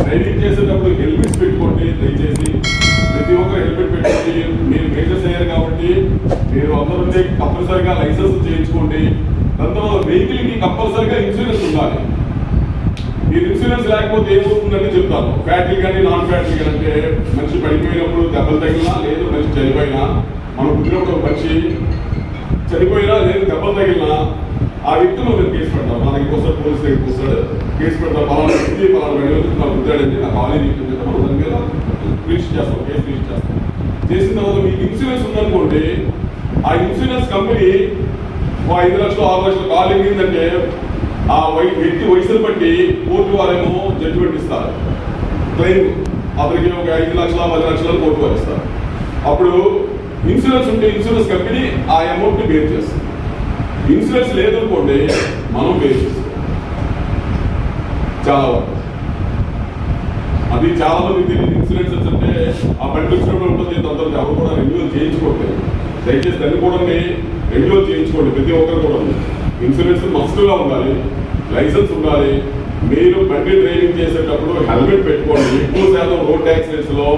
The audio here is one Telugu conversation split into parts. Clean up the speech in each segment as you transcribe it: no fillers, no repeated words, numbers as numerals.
డ్రైవింగ్ చేసేటప్పుడు హెల్మెట్స్ పెట్టుకోండి. దయచేసి ప్రతి ఒక్కరు హెల్మెట్ పెట్టుకోండి. మీరు మేజర్స్ అయ్యారు కాబట్టి మీరు అందరూ కంపల్సరిగా లైసెన్స్ చేయించుకోండి. దాని తర్వాత వెహికల్కి కంపల్సరిగా ఇన్సూరెన్స్ ఉండాలి. మీరు ఇన్సూరెన్స్ లేకపోతే ఏమవుతుందని చెప్తాను. ఫ్యాక్టరీ కానీ నాన్ ఫ్యాక్టరీ కానీ అంటే మనిషి పడిపోయినప్పుడు దెబ్బలు తగిలినా లేదు మనిషి చనిపోయినా, మనం పుట్టినప్పుడు మనిషి చనిపోయినా లేదు దెబ్బలు తగిలినా ఆ వ్యక్తిలో మేము కేసు పెడతాం. మా దగ్గరికి వస్తాడు, పోలీస్ దగ్గరికి వస్తాడు, కేసు పెడతాం. పలానా వ్యక్తి పలానా గడిలో నాకు గుర్తాడండి, నాకు ఆల్రెడీ మనం దాని మీద రిజిస్టర్ చేస్తాం, కేసు రిజిస్టర్ చేస్తాం. చేసిన తర్వాత మీకు ఇన్సూరెన్స్ ఉందనుకోండి, ఆ ఇన్సూరెన్స్ కంపెనీ 5 లక్షలు 6 లక్షలు కాల్ ఎగిరిందంటే ఆ వ్యక్తి వయసును బట్టి కోర్టు వారేమో జడ్జిమెంట్ ఇస్తారు. క్లెయిమ్ అతనికి ఒక 5 లక్షల 10 లక్షలు కోర్టు వారు ఇస్తారు. అప్పుడు ఇన్సూరెన్స్ ఉంటే ఇన్సూరెన్స్ కంపెనీ ఆ అమౌంట్ని బేర్ చేస్తుంది. ఇన్సూరెన్స్ లేదనుకోండి మనం బేర్ చేస్తాం. చాలా వరకు అది చాలా మంది తెలియదు. ఇన్సూరెన్స్ అంటే ఆ బండి వచ్చినప్పుడు ఉంటుంది, తొందరగా ఎవరు కూడా రెన్యూవల్ చేయించుకోవట్లేదు. దయచేసి దాన్ని కూడా రెన్యూవల్ చేయించుకోండి. ప్రతి ఒక్కరు కూడా ఇన్సూరెన్స్ మస్తుగా ఉండాలి, లైసెన్స్ ఉండాలి. మీరు బండి డ్రైవింగ్ చేసేటప్పుడు హెల్మెట్ పెట్టుకోండి. ఎక్కువ శాతం రోడ్ యాక్సిడెంట్స్ లో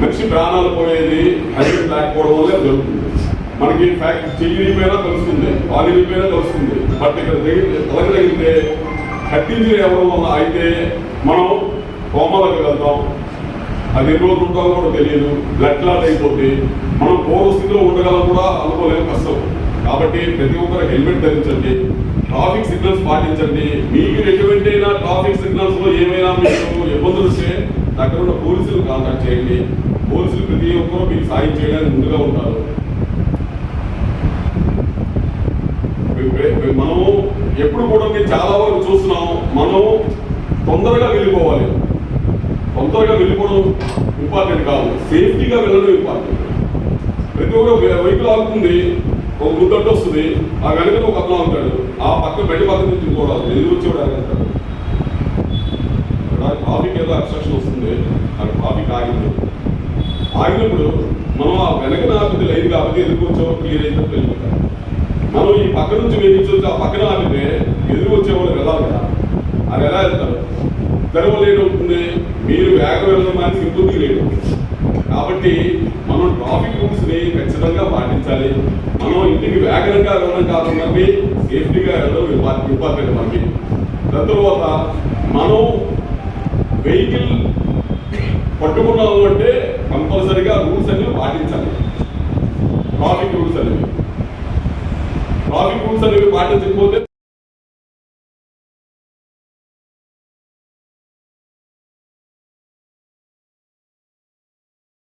మనిషి ప్రాణాలు పోయేది హెల్మెట్ లేకపోవడం వల్లే జరుగుతుంది. మనకి ఫ్యాక్ట్ చెయ్యిపోయినా కలుస్తుంది, కాలు ఇరిగిపోయినా కలుస్తుంది. బట్ ఇక్కడ తలకి తగిలితే హెడ్ ఇంజరీ అవ్వడం వల్ల అయితే మనం కోమలకు వెళ్తాం. అది ఎన్ని రోజులు ఉంటామో కూడా తెలియదు. బ్లడ్ క్లాట్ అయిపోతే మనం పూర్వ స్థితిలో ఉండగలం కూడా అనుకోలేము, కష్టం. కాబట్టి ప్రతి ఒక్కరు హెల్మెట్ ధరించండి, ట్రాఫిక్ సిగ్నల్స్ పాటించండి. మీకు ఎటువంటి ట్రాఫిక్ సిగ్నల్స్ లో ఏమైనా మీకు ఇబ్బందులు వస్తే అక్కడ ఉన్న పోలీసులు కాంటాక్ట్ చేయండి. పోలీసులు ప్రతి ఒక్కరూ మీకు సాయం చేయడానికి ముందుగా ఉంటారు. మనం ఎప్పుడు కూడా మేము చాలా వరకు చూస్తున్నాం, మనం తొందరగా వెళ్ళిపోవాలి. తొందరగా వెళ్ళిపోవడం ఇంపార్టెంట్ కాదు, సేఫ్టీగా వెళ్ళడం ఇంపార్టెంట్. ప్రతి ఒక్కరు వెహికల్ ఆగుతుంది, ఒక ముద్దట్టు వస్తుంది, ఆ వెనక ఒక అతను ఉంటాడు, ఆ పక్క బయట పక్క నుంచి చూడాలి, ఎదురు వచ్చేవాడు వెళ్తాడు. ఇక్కడ ట్రాఫిక్ ఏదో అబ్స్ట్రక్షన్ వస్తుంది, అక్కడ ట్రాఫిక్ ఆగినప్పుడు మనం ఆ వెనక ఆపితే లైన్ కాబట్టి ఎదురు వచ్చేవాడు క్లియర్ అయినట్టు వెళ్ళిపోతాం. మనం ఈ పక్క నుంచి వేయించవచ్చు, ఆ పక్కన ఆపితే ఎదురు వచ్చేవాళ్ళు వెళ్ళాలి కదా, అది ఎలా వెళ్తారు? తెరవలేట్ అవుతుంది, మీరు వేగం వెళ్ళడం అని సింపుల్గా లేదు. కాబట్టి మనం ట్రాఫిక్ రూల్స్ ని ఖచ్చితంగా పాటించాలి. మనం ఇంటికి వేగంగా వెళ్ళడం కాకుండా సేఫ్టీగా వెళ్ళడం ఇంపార్టెంట్ మనకి. దాని తర్వాత మనం వెహికల్ పట్టుకున్నాము అంటే కంపల్సరీగా రూల్స్ అనేవి పాటించాలి. ట్రాఫిక్ రూల్స్ అనేవి పాటించకపోతే